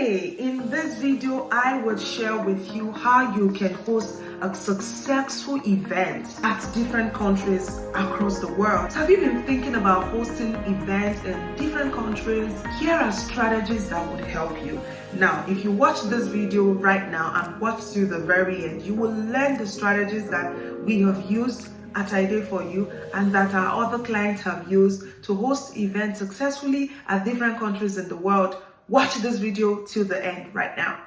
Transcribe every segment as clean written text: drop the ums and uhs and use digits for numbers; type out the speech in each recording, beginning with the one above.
Hey, in this video, I will share with you how you can host a successful event at different countries across the world. Have you been thinking about hosting events in different countries? Here are strategies that would help you. Now, if you watch this video right now and watch to the very end, you will learn the strategies that we have used at ideyforyou and that our other clients have used to host events successfully at different countries in the world. Watch this video till the end right now.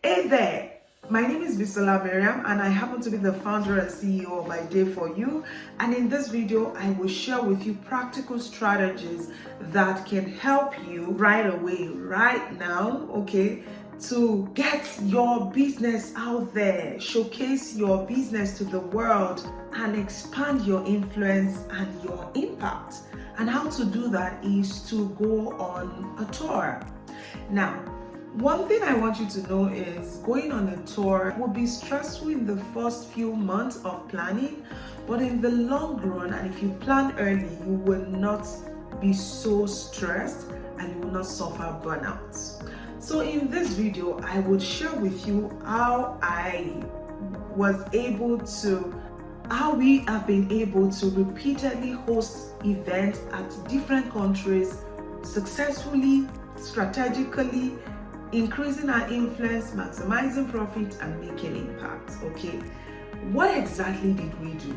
Hey there, my name is Bisola Miriam and I happen to be the founder and CEO of ideyforyou, and in this video I will share with you practical strategies that can help you right away, right now, okay, to get your business out there, showcase your business to the world and expand your influence and your impact. And how to do that is to go on a tour. Now, one thing I want you to know is going on a tour will be stressful in the first few months of planning, but in the long run, and if you plan early, you will not be so stressed and you will not suffer burnout. So in this video, I would share with you how we have been able to repeatedly host events at different countries successfully, strategically, increasing our influence, maximizing profit, and making impact. Okay, what exactly did we do?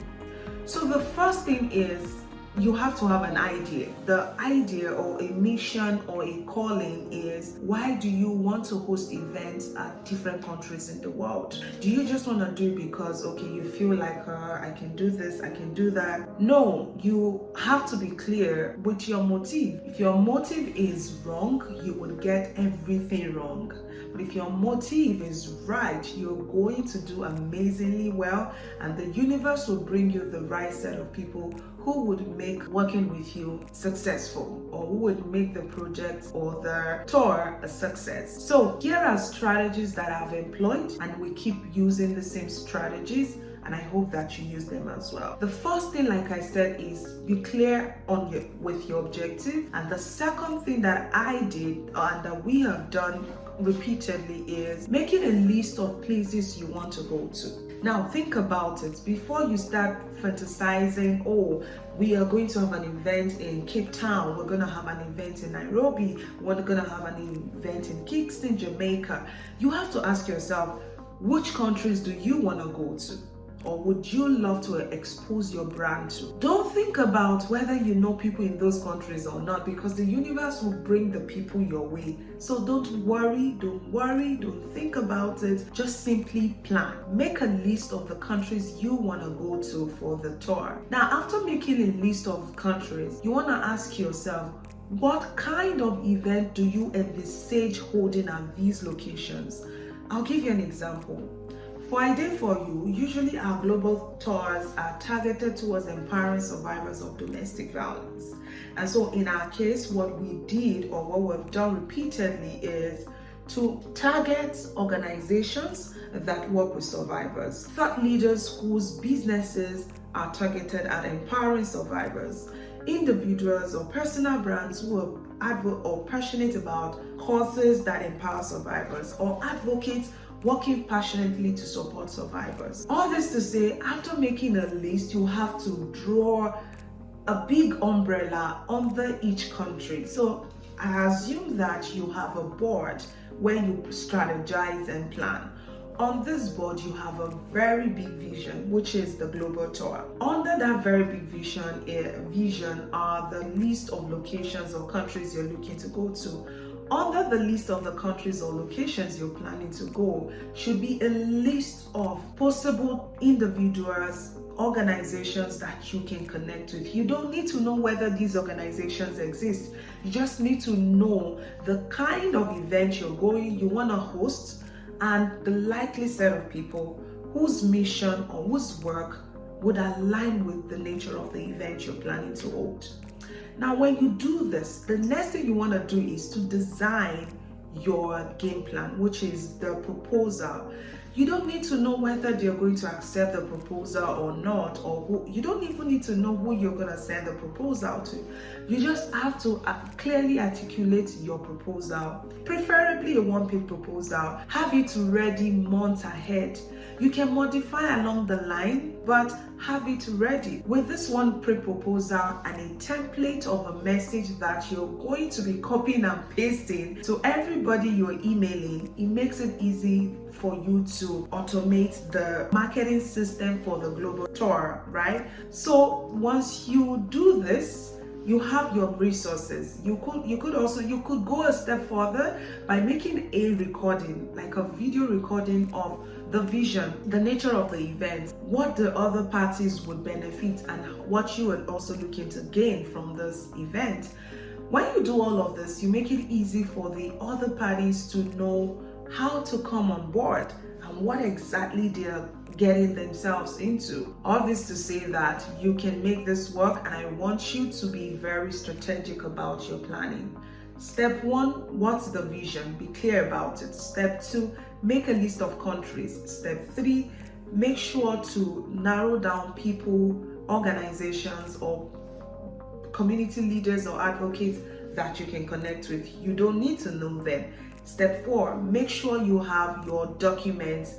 So the first thing is you have to have an idea. The idea or a mission or a calling is, why do you want to host events at different countries in the world? Do you just want to do it because, okay, you feel like I can do this, I can do that? No, you have to be clear with your motive. If your motive is wrong, you will get everything wrong. But if your motive is right, you're going to do amazingly well, and the universe will bring you the right set of people who would make working with you successful, or who would make the project or the tour a success. So here are strategies that I've employed, and we keep using the same strategies, and I hope that you use them as well. The first thing, like I said, is be clear with your objective. And the second thing that I did and that we have done repeatedly is making a list of places you want to go to. Now think about it before you start fantasizing, oh, we are going to have an event in Cape Town, we're going to have an event in Nairobi, we're going to have an event in Kingston, Jamaica. You have to ask yourself, which countries do you want to go to? Or would you love to expose your brand to? Don't think about whether you know people in those countries or not, because the universe will bring the people your way. So don't worry, don't think about it. Just simply plan. Make a list of the countries you want to go to for the tour. Now, after making a list of countries, you want to ask yourself, what kind of event do you envisage holding at these locations? I'll give you an example. For ideyforyou, usually our global tours are targeted towards empowering survivors of domestic violence. And so in our case, what we did, or what we've done repeatedly, is to target organizations that work with survivors, thought leaders whose businesses are targeted at empowering survivors, individuals or personal brands who are passionate about causes that empower survivors, or advocates working passionately to support survivors. All this to say, after making a list, you have to draw a big umbrella under each country. So I assume that you have a board where you strategize and plan. On this board, you have a very big vision, which is the global tour. Under that very big vision are the list of locations or countries you're looking to go to. Under the list of the countries or locations you're planning to go should be a list of possible individuals, organizations that you can connect with. You don't need to know whether these organizations exist. You just need to know the kind of event you want to host, and the likely set of people whose mission or whose work would align with the nature of the event you're planning to hold. Now, when you do this, the next thing you want to do is to design your game plan, which is the proposal. You don't need to know whether they're going to accept the proposal or not, or you don't even need to know who you're going to send the proposal to. You just have to clearly articulate your proposal, preferably a one-page proposal. Have it ready months ahead. You can modify along the line, but have it ready with this one pre-proposal and a template of a message that you're going to be copying and pasting to everybody you're emailing. It makes it easy for you to automate the marketing system for the global tour, right? So once you do this, you have your resources. You could go a step further by making a recording, like a video recording of the vision, the nature of the event, what the other parties would benefit, and what you would also looking to gain from this event. When you do all of this, you make it easy for the other parties to know how to come on board and what exactly they're getting themselves into. All this to say that you can make this work, and I want you to be very strategic about your planning. Step 1, what's the vision? Be clear about it. Step 2, make a list of countries. Step 3, make sure to narrow down people, organizations, or community leaders or advocates that you can connect with. You don't need to know them. Step 4, make sure you have your documents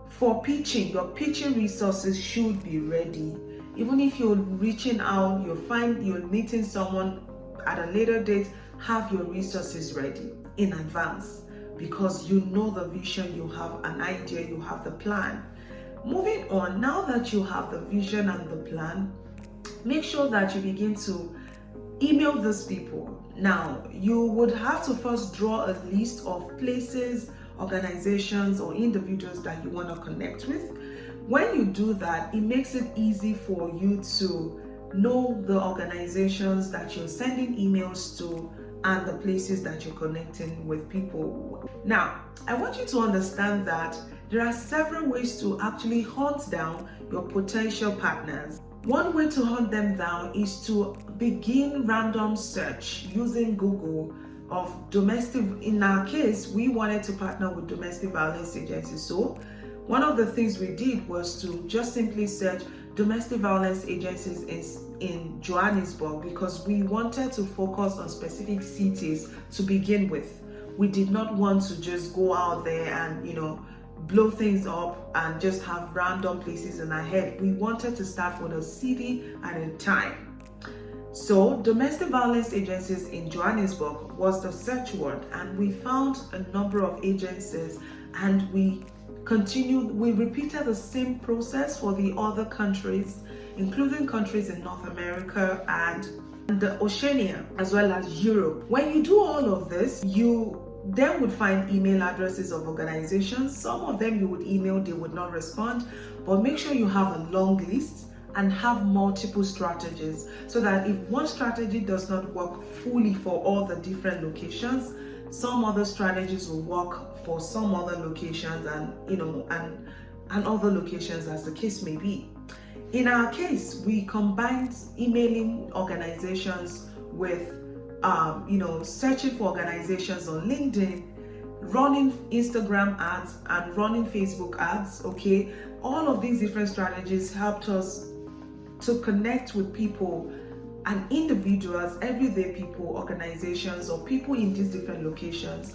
for pitching. Your pitching resources should be ready. Even if you're reaching out, you're meeting someone at a later date, have your resources ready in advance, because you know the vision, you have an idea, you have the plan. Moving on, now that you have the vision and the plan, make sure that you begin to email these people. Now, you would have to first draw a list of places, organizations, or individuals that you want to connect with. When you do that, it makes it easy for you to know the organizations that you're sending emails to and the places that you're connecting with people. Now, I want you to understand that there are several ways to actually hunt down your potential partners. One way to hunt them down is to begin random search using Google of domestic. In our case, we wanted to partner with domestic violence agencies. So one of the things we did was to just simply search domestic violence agencies in Johannesburg, because we wanted to focus on specific cities to begin with. We did not want to just go out there and, blow things up and just have random places in our head. We wanted to start with a city at a time. So domestic violence agencies in Johannesburg was the search word, and we found a number of agencies, and we repeated the same process for the other countries, including countries in North America and the Oceania, as well as Europe. When you do all of this, you then would find email addresses of organizations. Some of them you would email, they would not respond, but make sure you have a long list and have multiple strategies, so that if one strategy does not work fully for all the different locations, some other strategies will work for some other locations, and other locations, as the case may be. In our case, we combined emailing organizations with searching for organizations on LinkedIn, running Instagram ads, and running Facebook ads. Okay, all of these different strategies helped us to connect with people and individuals, everyday people, organizations, or people in these different locations.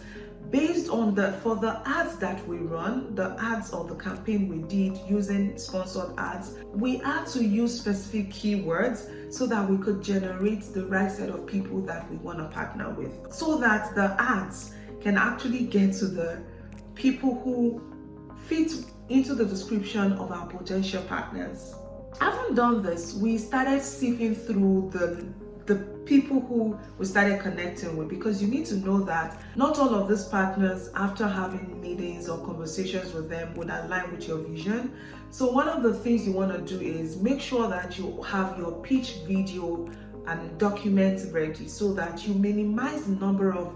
Based on for the ads that we run, the ads or the campaign we did using sponsored ads, we had to use specific keywords so that we could generate the right set of people that we want to partner with, so that the ads can actually get to the people who fit into the description of our potential partners. Having done this, we started sifting through the people who we started connecting with, because you need to know that not all of these partners, after having meetings or conversations with them, would align with your vision. So one of the things you want to do is make sure that you have your pitch video and documents ready, so that you minimize the number of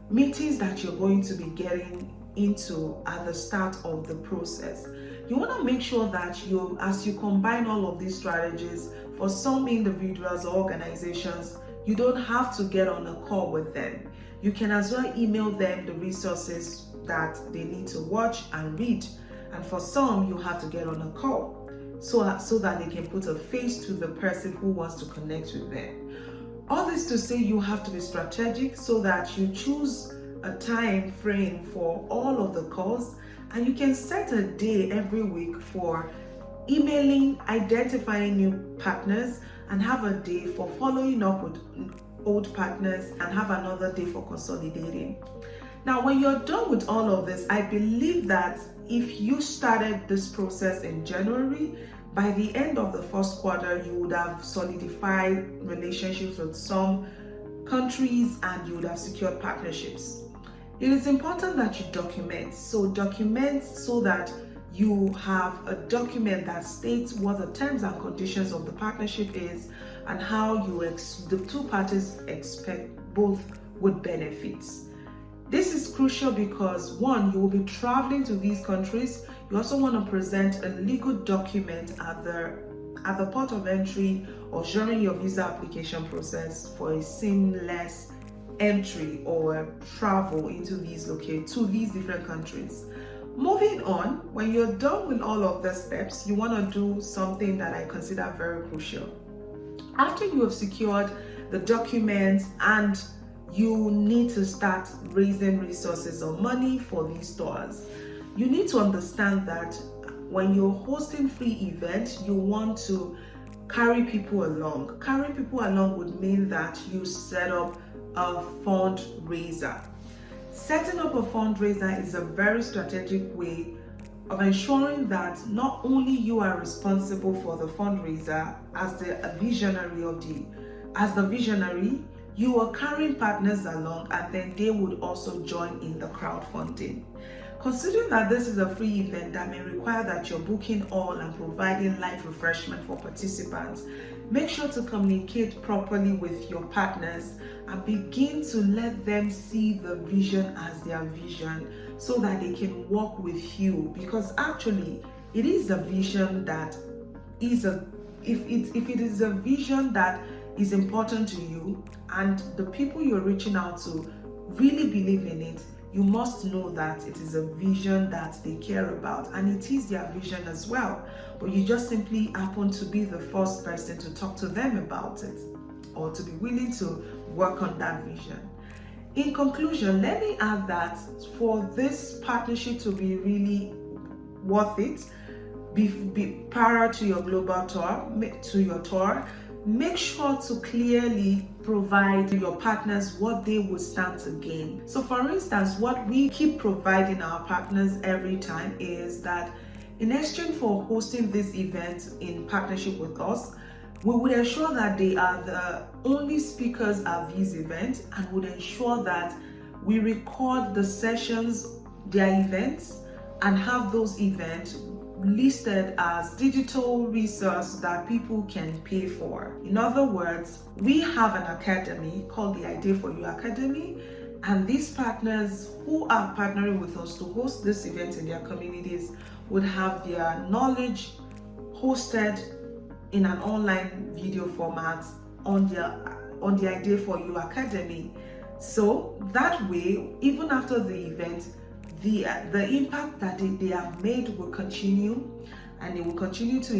meetings that you're going to be getting into at the start of the process. You want to make sure that as you combine all of these strategies, for some individuals or organizations, you don't have to get on a call with them. You can as well email them the resources that they need to watch and read. And for some, you have to get on a call so that they can put a face to the person who wants to connect with them. All this to say, you have to be strategic so that you choose a time frame for all of the calls, and you can set a day every week for emailing, identifying new partners, and have a day for following up with old partners, and have another day for consolidating. Now, when you're done with all of this, I believe that if you started this process in January, by the end of the first quarter, you would have solidified relationships with some countries and you would have secured partnerships. It is important that you document. So document so that you have a document that states what the terms and conditions of the partnership is and how the two parties expect both would benefit. This is crucial because, one, you will be traveling to these countries. You also want to present a legal document at the port of entry or during your visa application process for a seamless entry or travel into to these different countries. Moving on, when you're done with all of the steps, you want to do something that I consider very crucial. After you have secured the documents and you need to start raising resources or money for these tours, you need to understand that when you're hosting free events, you want to carry people along. Carrying people along would mean that you set up a fundraiser. Setting up a fundraiser is a very strategic way of ensuring that not only you are responsible for the fundraiser as the visionary, you are carrying partners along, and then they would also join in the crowdfunding. Considering that this is a free event that may require that you're booking all and providing light refreshment for participants, make sure to communicate properly with your partners and begin to let them see the vision as their vision so that they can work with you. Because actually, it is a vision that is if it is a vision that is important to you and the people you're reaching out to really believe in it, you must know that it is a vision that they care about, and it is their vision as well. But you just simply happen to be the first person to talk to them about it or to be willing to work on that vision. In conclusion, let me add that for this partnership to be really worth it, be prior to your global tour, make sure to clearly provide your partners what they would stand to gain. So for instance, what we keep providing our partners every time is that in exchange for hosting this event in partnership with us, we would ensure that they are the only speakers at these events, and would ensure that we record the sessions, their events, and have those events listed as digital resource that people can pay for. In other words, we have an academy called the ideyforyou Academy, and these partners who are partnering with us to host this event in their communities would have their knowledge hosted in an online video format on the ideyforyou Academy. So that way, even after the event, the impact that they have made will continue, and they will continue to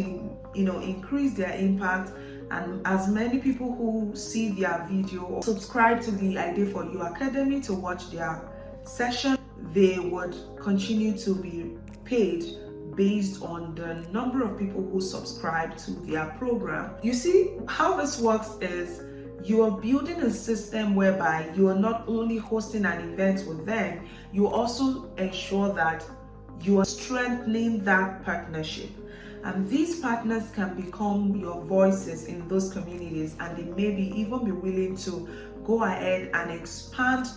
increase their impact. And as many people who see their video or subscribe to the ideyforyou Academy to watch their session, they would continue to be paid based on the number of people who subscribe to their program. You see, how this works is you are building a system whereby you are not only hosting an event with them, you also ensure that you are strengthening that partnership. And these partners can become your voices in those communities, and they maybe even be willing to go ahead and expand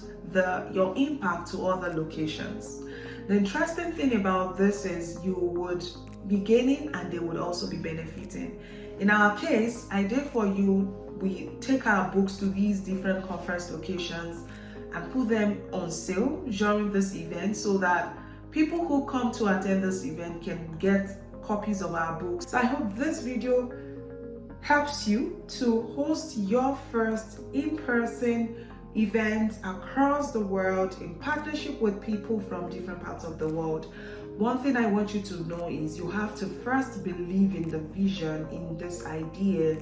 your impact to other locations. The interesting thing about this is you would be gaining and they would also be benefiting. In our case, ideyforyou, we take our books to these different conference locations and put them on sale during this event so that people who come to attend this event can get copies of our books. So I hope this video helps you to host your first in-person event across the world in partnership with people from different parts of the world. One thing I want you to know is you have to first believe in the vision, in this idea,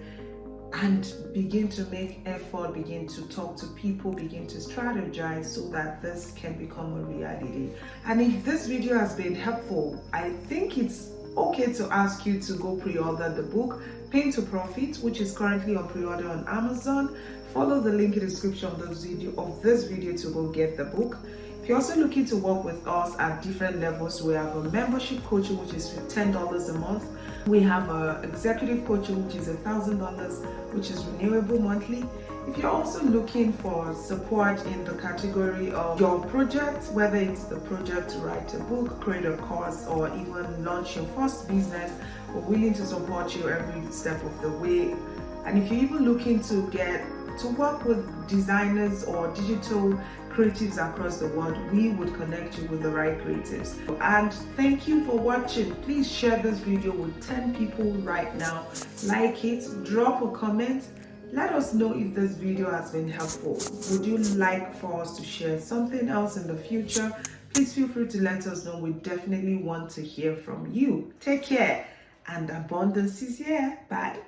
and begin to make effort, begin to talk to people, begin to strategize so that this can become a reality. And if this video has been helpful, I think it's okay to ask you to go pre-order the book Pain to Profit, which is currently on pre-order on Amazon. Follow the link in the description of this video to go get the book. If you're also looking to work with us at different levels, we have a membership coaching, which is $10 a month. We have a executive coaching, which is $1,000, which is renewable monthly. If you're also looking for support in the category of your project, whether it's the project to write a book, create a course, or even launch your first business, we're willing to support you every step of the way. And if you're even looking to work with designers or digital creatives across the world, we would connect you with the right creatives. And thank you for watching. Please share this video with 10 people right now. Like it, drop a comment. Let us know if this video has been helpful. Would you like for us to share something else in the future? Please feel free to let us know. We definitely want to hear from you. Take care, and abundance is here. Bye.